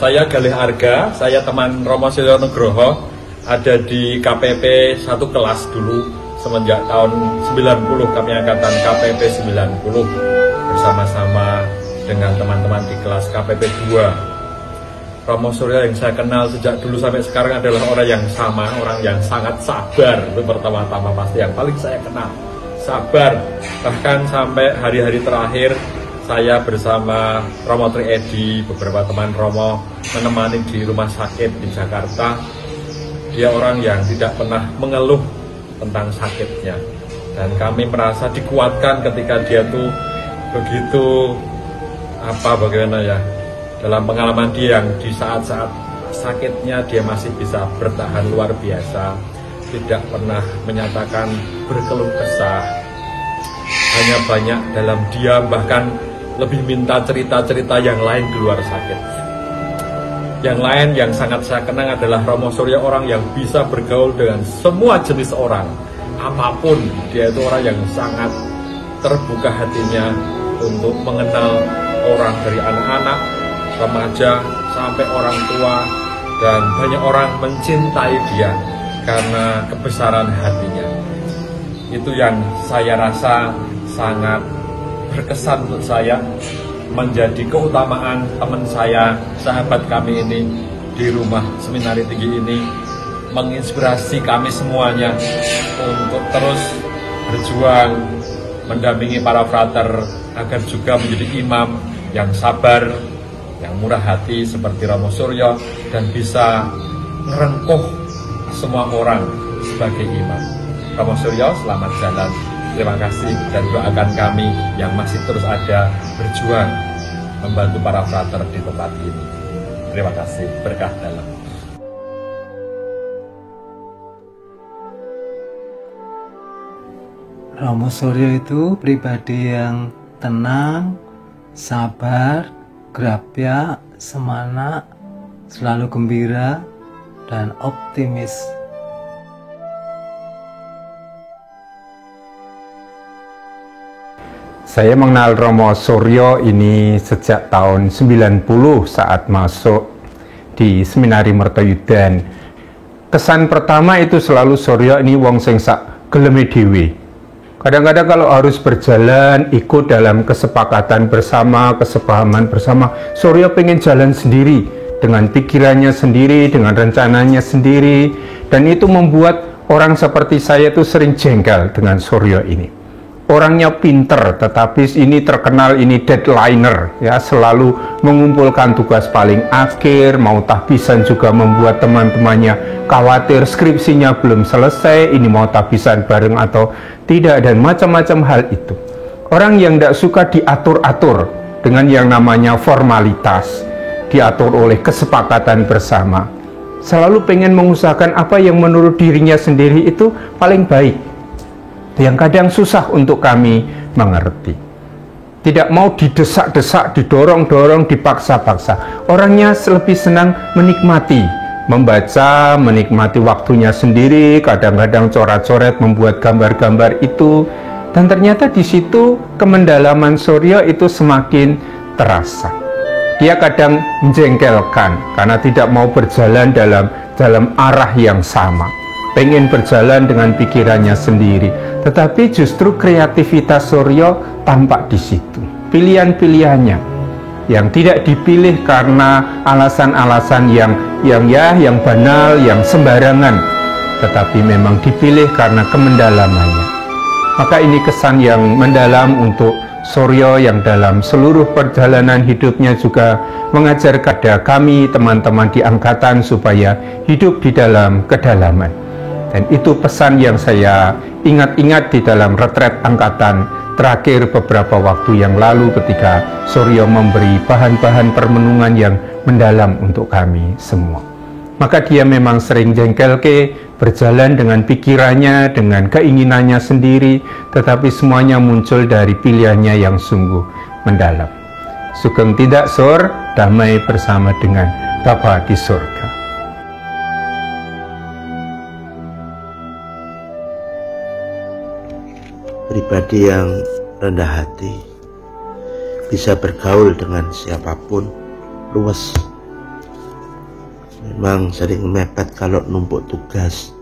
Saya Galih Arga, saya teman Romo Suryo Nugroho, ada di KPP 1 kelas dulu semenjak tahun 90, kami angkatan KPP 90 bersama-sama dengan teman-teman di kelas KPP 2. Romo Suryo yang saya kenal sejak dulu sampai sekarang adalah orang yang sama, orang yang sangat sabar. Itu pertama-tama pasti yang paling saya kenal, sabar. Bahkan sampai hari-hari terakhir saya bersama Romo Tri Edi, beberapa teman Romo menemani di rumah sakit di Jakarta. Dia orang yang tidak pernah mengeluh tentang sakitnya, dan kami merasa dikuatkan ketika dia tuh begitu bagaimana ya, dalam pengalaman dia yang di saat-saat sakitnya dia masih bisa bertahan luar biasa, tidak pernah menyatakan berkeluh kesah, hanya banyak dalam diam, bahkan lebih minta cerita-cerita yang lain di luar sakit. Yang lain yang sangat saya kenang adalah Romo Suryo, orang yang bisa bergaul dengan semua jenis orang, apapun. Dia itu orang yang sangat terbuka hatinya untuk mengenal orang, dari anak-anak, remaja, sampai orang tua. Dan banyak orang mencintai dia karena kebesaran hatinya. Itu yang saya rasa sangat berkesan untuk saya, menjadi keutamaan teman saya, sahabat kami ini di rumah seminari tinggi ini, menginspirasi kami semuanya untuk terus berjuang mendampingi para frater agar juga menjadi imam yang sabar, yang murah hati seperti Romo Suryo, dan bisa merengkuh semua orang sebagai imam. Romo Suryo, selamat jalan. Terima kasih, dan doakan kami yang masih terus ada berjuang membantu para frater di tempat ini. Terima kasih, berkah dalam. Romo Suryo itu pribadi yang tenang, sabar, grapya, semana, selalu gembira, dan optimis. Saya mengenal Romo Suryo ini sejak tahun 90 saat masuk di Seminari Mertoyudan. Kesan pertama itu selalu Suryo ini wong sing sak geleme dhewe. Kadang-kadang kalau harus berjalan ikut dalam kesepakatan bersama, kesepahaman bersama, Suryo pengen jalan sendiri dengan pikirannya sendiri, dengan rencananya sendiri, dan itu membuat orang seperti saya itu sering jengkel dengan Suryo ini. Orangnya pinter, tetapi ini terkenal ini deadliner, ya, selalu mengumpulkan tugas paling akhir, mau tahbisan juga membuat teman-temannya khawatir skripsinya belum selesai, ini mau tahbisan bareng atau tidak, dan macam-macam hal itu. Orang yang tidak suka diatur-atur dengan yang namanya formalitas, diatur oleh kesepakatan bersama, selalu pengen mengusahakan apa yang menurut dirinya sendiri itu paling baik, yang kadang susah untuk kami mengerti. Tidak mau didesak-desak, didorong-dorong, dipaksa-paksa. Orangnya lebih senang menikmati, membaca, menikmati waktunya sendiri, kadang-kadang coret-coret, membuat gambar-gambar itu. Dan ternyata di situ kemendalaman Suryo itu semakin terasa. Dia kadang menjengkelkan karena tidak mau berjalan dalam arah yang sama, pengen berjalan dengan pikirannya sendiri, tetapi justru kreativitas Suryo tampak di situ. Pilihan-pilihannya yang tidak dipilih karena alasan-alasan yang banal, yang sembarangan, tetapi memang dipilih karena kemendalamannya. Maka ini kesan yang mendalam untuk Suryo yang dalam seluruh perjalanan hidupnya juga mengajar kepada kami teman-teman di angkatan supaya hidup di dalam kedalaman. Dan itu pesan yang saya ingat-ingat di dalam retret angkatan terakhir beberapa waktu yang lalu ketika Suryo memberi bahan-bahan permenungan yang mendalam untuk kami semua. Maka dia memang sering jengkelke, berjalan dengan pikirannya, dengan keinginannya sendiri, tetapi semuanya muncul dari pilihannya yang sungguh mendalam. Sugeng tindak sur, damai bersama dengan Bapa di surga. Pribadi yang rendah hati, bisa bergaul dengan siapapun, luwes, Memang sering mepet kalau numpuk tugas,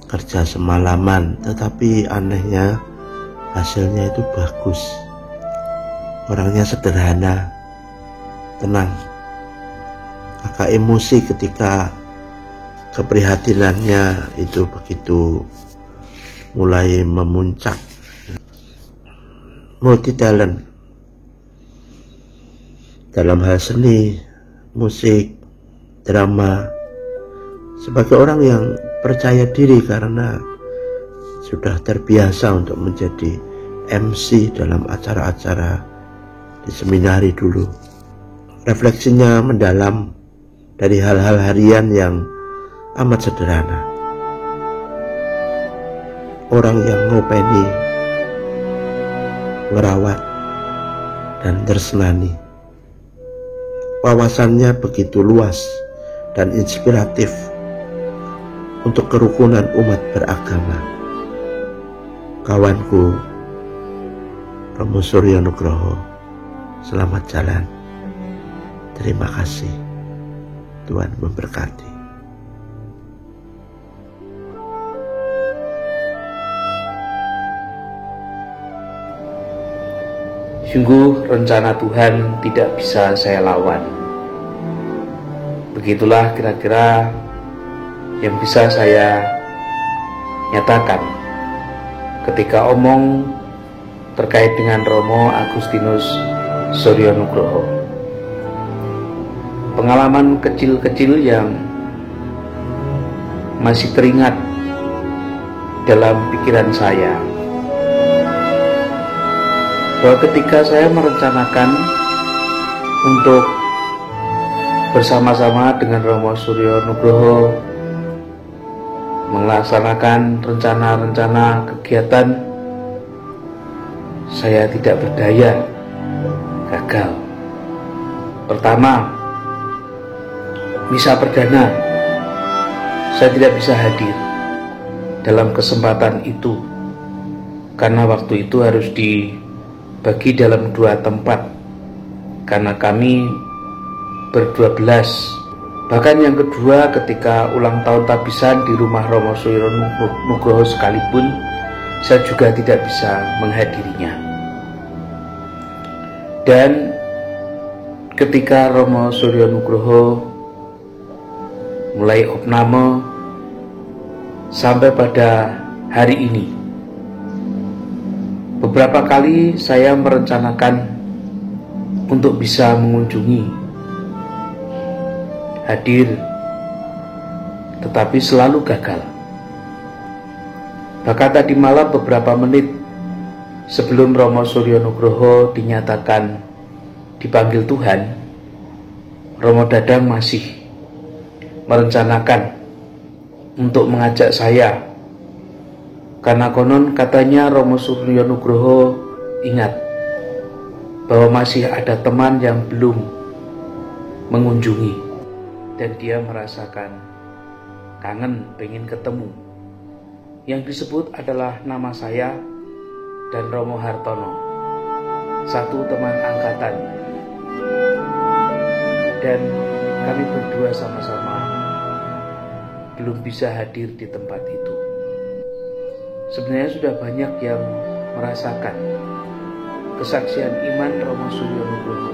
kerja semalaman, tetapi anehnya hasilnya itu bagus. Orangnya sederhana, tenang. Agak emosi ketika keprihatinannya itu begitu mulai memuncak. Multi talent dalam hal seni, musik, drama. Sebagai orang yang percaya diri karena sudah terbiasa untuk menjadi MC dalam acara-acara di seminari dulu. Refleksinya mendalam dari hal-hal harian yang amat sederhana. Orang yang ngopeni, ngerawat, dan tersenani. Wawasannya begitu luas dan inspiratif untuk kerukunan umat beragama. Kawanku Romo Suryo Nugroho, selamat jalan. Terima kasih. Tuhan memberkati. Sungguh rencana Tuhan tidak bisa saya lawan. Begitulah kira-kira yang bisa saya nyatakan ketika omong terkait dengan Romo Agustinus Suryo Nugroho. Pengalaman kecil-kecil yang masih teringat dalam pikiran saya, bahwa ketika saya merencanakan untuk bersama-sama dengan Romo Suryo Nugroho melaksanakan rencana-rencana kegiatan, saya tidak berdaya, gagal. Pertama, misa perdana, saya tidak bisa hadir dalam kesempatan itu karena waktu itu harus dibagi dalam 2 tempat karena kami ber-12. Bahkan yang kedua, ketika ulang tahun tabisan di rumah Romo Suryo Nugroho sekalipun, saya juga tidak bisa menghadirinya. Dan ketika Romo Suryo Nugroho mulai opname sampai pada hari ini, beberapa kali saya merencanakan untuk bisa mengunjungi, hadir, tetapi selalu gagal. Bahkan tadi malam beberapa menit sebelum Romo Suryo Nugroho dinyatakan dipanggil Tuhan, Romo Dadang masih merencanakan untuk mengajak saya, karena konon katanya Romo Suryo Nugroho ingat bahwa masih ada teman yang belum mengunjungi dan dia merasakan kangen, pengen ketemu. Yang disebut adalah nama saya dan Romo Hartono, satu teman angkatan, dan kami berdua sama-sama belum bisa hadir di tempat itu. Sebenarnya sudah banyak yang merasakan kesaksian iman Romo Suryo Nugroho,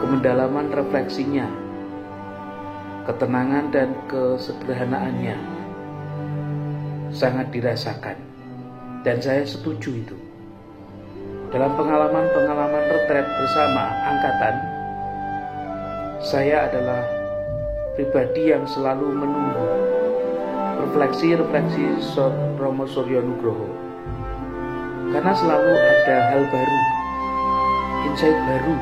kemendalaman refleksinya, ketenangan dan kesederhanaannya sangat dirasakan, dan saya setuju itu. Dalam pengalaman-pengalaman retret bersama angkatan, saya adalah pribadi yang selalu menunggu refleksi-refleksi Romo Suryo Nugroho, karena selalu ada hal baru, insight baru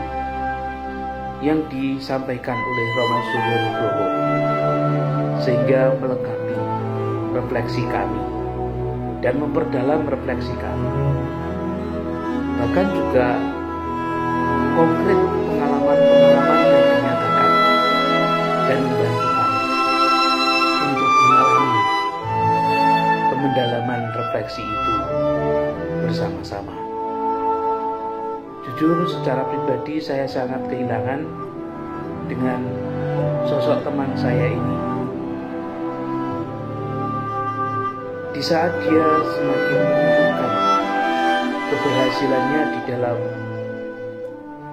yang disampaikan oleh Romo Suryo Nugroho, sehingga melengkapi refleksi kami dan memperdalam refleksi kami. Bahkan juga konkret pengalaman-pengalaman yang dinyatakan dan membantu kami untuk mengalami kemendalaman refleksi itu bersama-sama. Jujur, secara pribadi saya sangat kehilangan dengan sosok teman saya ini. Di saat dia semakin menunjukkan keberhasilannya di dalam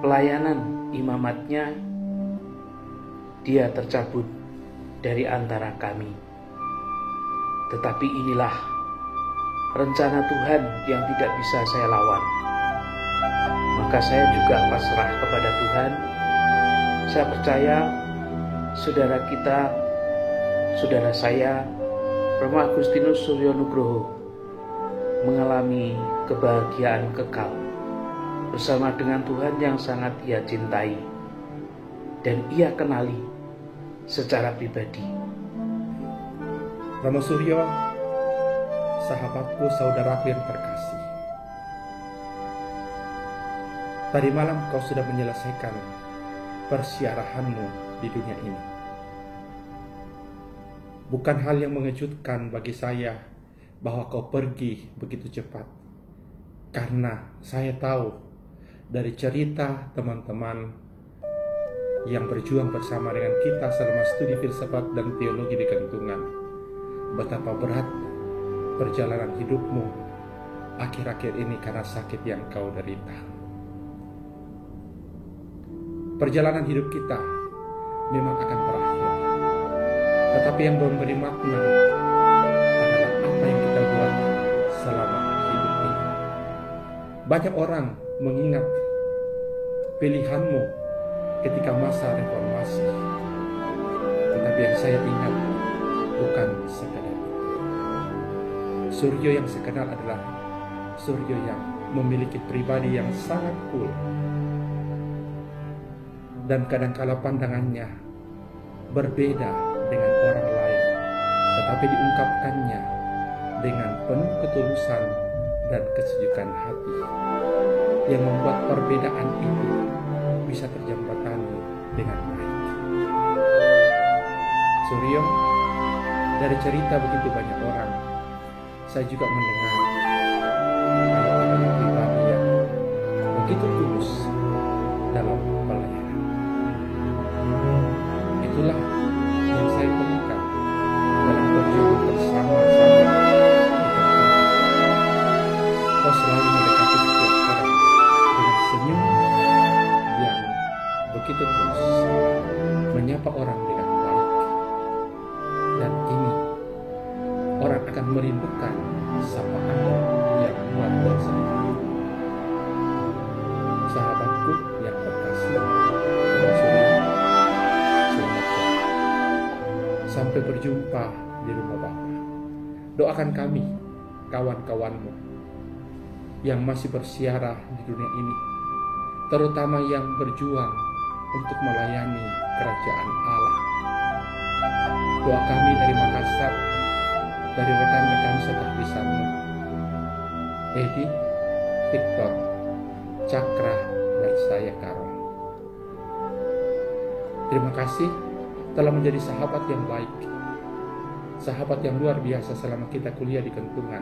pelayanan imamatnya, dia tercabut dari antara kami. Tetapi inilah rencana Tuhan yang tidak bisa saya lawan. Maka saya juga pasrah kepada Tuhan. Saya percaya saudara saya, Romo Agustinus Suryo Nugroho, mengalami kebahagiaan kekal bersama dengan Tuhan yang sangat ia cintai dan ia kenali secara pribadi. Romo Suryo, sahabatku, saudaraku yang terkasih. Tadi malam kau sudah menyelesaikan persiarahanmu di dunia ini. Bukan hal yang mengejutkan bagi saya bahwa kau pergi begitu cepat. Karena saya tahu dari cerita teman-teman yang berjuang bersama dengan kita selama studi filsafat dan teologi di Kentungan, betapa berat perjalanan hidupmu akhir-akhir ini karena sakit yang kau derita. Perjalanan hidup kita memang akan berakhir, tetapi yang memberi makna adalah apa yang kita buat selama hidup ini. Banyak orang mengingat pilihanmu ketika masa reformasi, tetapi yang saya ingat bukan sekadar itu. Suryo yang saya kenal adalah Suryo yang memiliki pribadi yang sangat cool, dan kadangkala pandangannya berbeda dengan orang lain, tetapi diungkapkannya dengan penuh ketulusan dan kesejukan hati yang membuat perbedaan itu bisa terjembatani dengan baik. Suryo, dari cerita begitu banyak orang, saya juga mendengar ada pribadi yang begitu tulus dalam pelayanan. Itulah yang saya temukan dalam perjuangan bersama-sama. Kau selalu mendekati setiap orang dengan senyum yang begitu tulus, menyapa orang dengan baik, dan ini orang akan merindukan sapaan yang luar biasa. Sahabatku yang terkasih, sampai berjumpa di rumah Bapa. Doakan kami, kawan-kawanmu yang masih bersiarah di dunia ini, terutama yang berjuang untuk melayani kerajaan Allah. Doa kami dari Makassar, dari rekan-rekan seperti Samu, Edi, Victor, Cakra, dan saya Karol. Terima kasih telah menjadi sahabat yang baik, sahabat yang luar biasa selama kita kuliah di Kentungan.